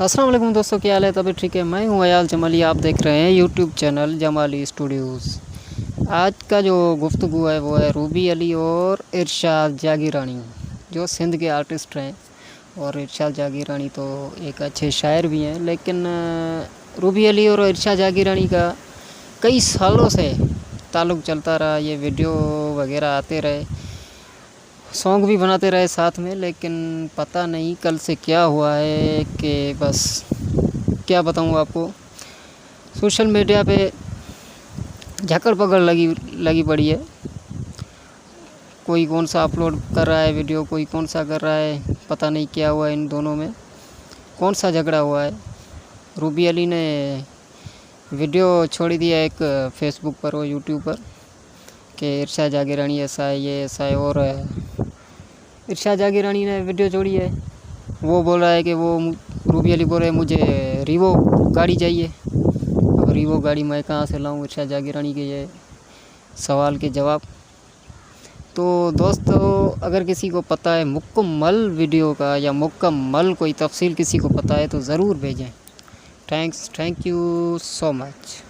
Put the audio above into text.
अस्सलाम वालेकुम दोस्तों, क्या हाल है? तभी ठीक है। मैं हूं अयाल जमाली, आप देख रहे हैं यूट्यूब चैनल जमाली स्टूडियोज़। आज का जो गुफ्तगू है वो है रूबी अली और इरशाद जागीरानी, जो सिंध के आर्टिस्ट हैं। और इरशाद जागीरानी तो एक अच्छे शायर भी हैं, लेकिन रूबी अली और इरशाद जागीरानी का कई सालों से ताल्लुक़ चलता रहा। ये वीडियो वगैरह आते रहे, सॉन्ग भी बनाते रहे साथ में, लेकिन पता नहीं कल से क्या हुआ है कि बस क्या बताऊँ आपको। सोशल मीडिया पे झकड़ पकड़ लगी पड़ी है। कोई कौन सा अपलोड कर रहा है वीडियो, कोई कौन सा कर रहा है, पता नहीं क्या हुआ इन दोनों में, कौन सा झगड़ा हुआ है। रूबी अली ने वीडियो छोड़ी दिया एक फेसबुक पर और यूट्यूब पर कि इरशाद जागीरानी ऐसा है, ये ऐसा है। और इरशाद जागीरानी ने वीडियो छोड़ी है, वो बोल रहा है कि वो रूबी अली बोल रहे मुझे रीवो गाड़ी चाहिए। अब रीवो गाड़ी मैं कहाँ से लाऊं? इरशाद जागीरानी के ये सवाल के जवाब। तो दोस्तों, अगर किसी को पता है मुकम्मल वीडियो का या मुकम्मल कोई तफसील किसी को पता है तो ज़रूर भेजें। Thank you so much.